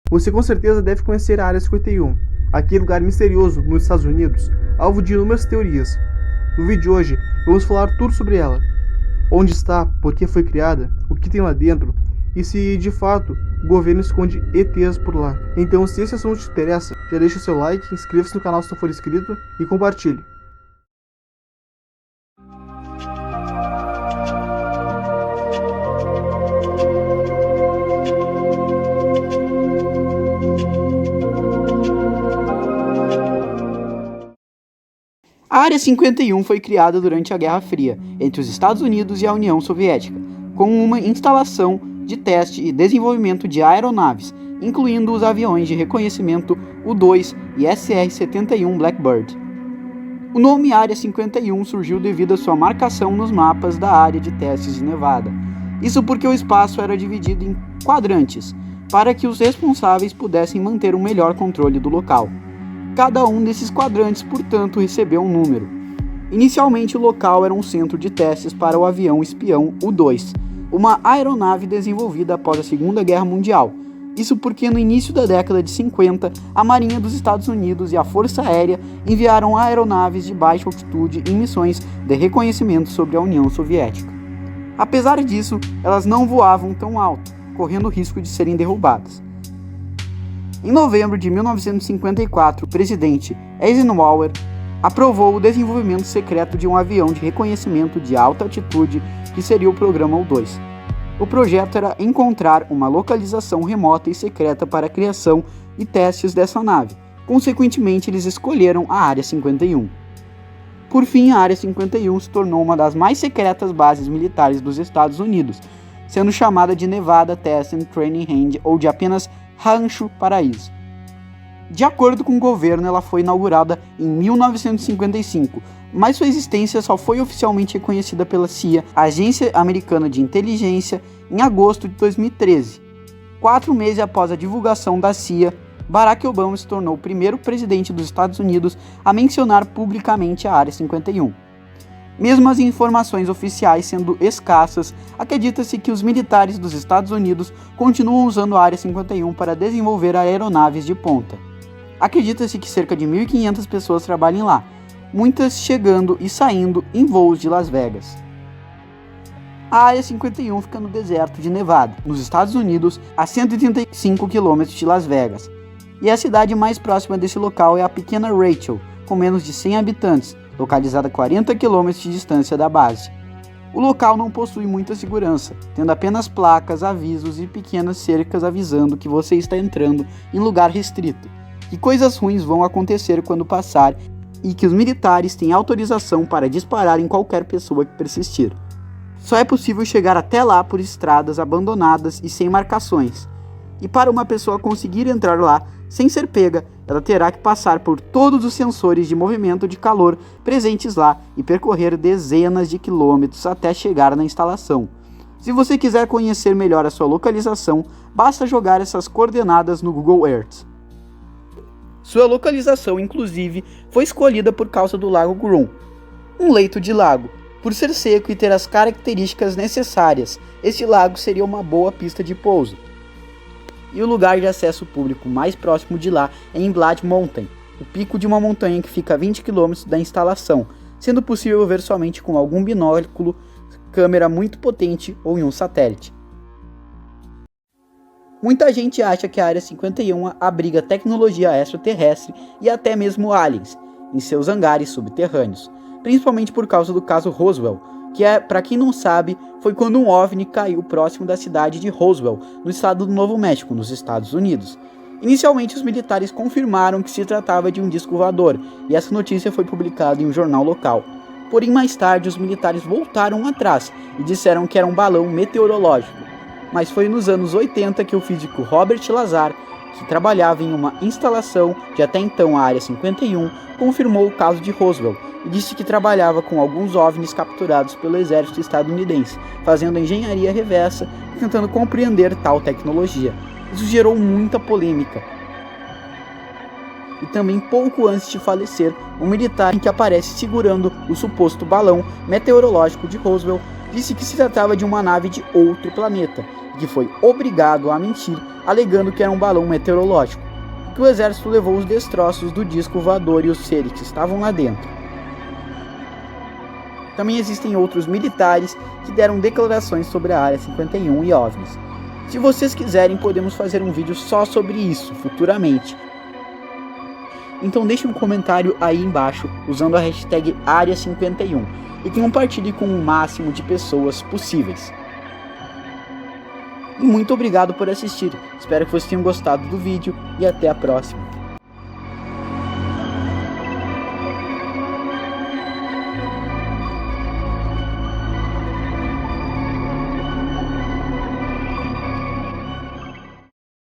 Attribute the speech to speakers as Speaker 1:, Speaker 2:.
Speaker 1: Você com certeza deve conhecer a Área 51, aquele lugar misterioso nos Estados Unidos, alvo de inúmeras teorias. No vídeo de hoje, vamos falar tudo sobre ela. Onde está, por que foi criada, o que tem lá dentro e se, de fato, o governo esconde ETs por lá. Então, se esse assunto te interessa, já deixa seu like, inscreva-se no canal se não for inscrito e compartilhe.
Speaker 2: A Área 51 foi criada durante a Guerra Fria, entre os Estados Unidos e a União Soviética, como uma instalação de teste e desenvolvimento de aeronaves, incluindo os aviões de reconhecimento U-2 e SR-71 Blackbird. O nome Área 51 surgiu devido à sua marcação nos mapas da área de testes de Nevada. Isso porque o espaço era dividido em quadrantes, para que os responsáveis pudessem manter um melhor controle do local. Cada um desses quadrantes, portanto, recebeu um número. Inicialmente, o local era um centro de testes para o avião espião U-2, uma aeronave desenvolvida após a Segunda Guerra Mundial. Isso porque no início da década de 50, a Marinha dos Estados Unidos e a Força Aérea enviaram aeronaves de baixa altitude em missões de reconhecimento sobre a União Soviética. Apesar disso, elas não voavam tão alto, correndo o risco de serem derrubadas. Em novembro de 1954, o presidente Eisenhower aprovou o desenvolvimento secreto de um avião de reconhecimento de alta altitude que seria o programa U-2. O projeto era encontrar uma localização remota e secreta para a criação e testes dessa nave. Consequentemente, eles escolheram a Área 51. Por fim, a Área 51 se tornou uma das mais secretas bases militares dos Estados Unidos, sendo chamada de Nevada Test and Training Range ou de apenas Rancho Paraíso. De acordo com o governo, ela foi inaugurada em 1955, mas sua existência só foi oficialmente reconhecida pela CIA, a Agência Americana de Inteligência, em agosto de 2013. 4 meses após a divulgação da CIA, Barack Obama se tornou o primeiro presidente dos Estados Unidos a mencionar publicamente a Área 51. Mesmo as informações oficiais sendo escassas, acredita-se que os militares dos Estados Unidos continuam usando a Área 51 para desenvolver aeronaves de ponta. Acredita-se que cerca de 1.500 pessoas trabalhem lá, muitas chegando e saindo em voos de Las Vegas. A Área 51 fica no deserto de Nevada, nos Estados Unidos, a 135 km de Las Vegas, e a cidade mais próxima desse local é a pequena Rachel, com menos de 100 habitantes, localizada a 40 km de distância da base. O local não possui muita segurança, tendo apenas placas, avisos e pequenas cercas avisando que você está entrando em lugar restrito, que coisas ruins vão acontecer quando passar e que os militares têm autorização para disparar em qualquer pessoa que persistir. Só é possível chegar até lá por estradas abandonadas e sem marcações, e para uma pessoa conseguir entrar lá sem ser pega, ela terá que passar por todos os sensores de movimento de calor presentes lá e percorrer dezenas de quilômetros até chegar na instalação. Se você quiser conhecer melhor a sua localização, basta jogar essas coordenadas no Google Earth. Sua localização, inclusive, foi escolhida por causa do Lago Grun, um leito de lago. Por ser seco e ter as características necessárias, este lago seria uma boa pista de pouso. E o lugar de acesso público mais próximo de lá é em Blood Mountain, o pico de uma montanha que fica a 20 km da instalação, sendo possível ver somente com algum binóculo, câmera muito potente ou em um satélite. Muita gente acha que a Área 51 abriga tecnologia extraterrestre e até mesmo aliens em seus hangares subterrâneos, principalmente por causa do caso Roswell, que para quem não sabe, foi quando um OVNI caiu próximo da cidade de Roswell, no estado do Novo México, nos Estados Unidos. Inicialmente, os militares confirmaram que se tratava de um disco voador, e essa notícia foi publicada em um jornal local. Porém, mais tarde, os militares voltaram atrás e disseram que era um balão meteorológico. Mas foi nos anos 80 que o físico Robert Lazar, que trabalhava em uma instalação de até então a Área 51, confirmou o caso de Roswell, e disse que trabalhava com alguns OVNIs capturados pelo exército estadunidense, fazendo engenharia reversa e tentando compreender tal tecnologia. Isso gerou muita polêmica. E também pouco antes de falecer, um militar que aparece segurando o suposto balão meteorológico de Roswell disse que se tratava de uma nave de outro planeta, que foi obrigado a mentir, alegando que era um balão meteorológico, que o exército levou os destroços do disco voador e os seres que estavam lá dentro. Também existem outros militares que deram declarações sobre a Área 51 e OVNIs. Se vocês quiserem, podemos fazer um vídeo só sobre isso futuramente. Então deixe um comentário aí embaixo usando a hashtag Área 51 e compartilhe com o máximo de pessoas possíveis. E muito obrigado por assistir, espero que vocês tenham gostado do vídeo e até a próxima.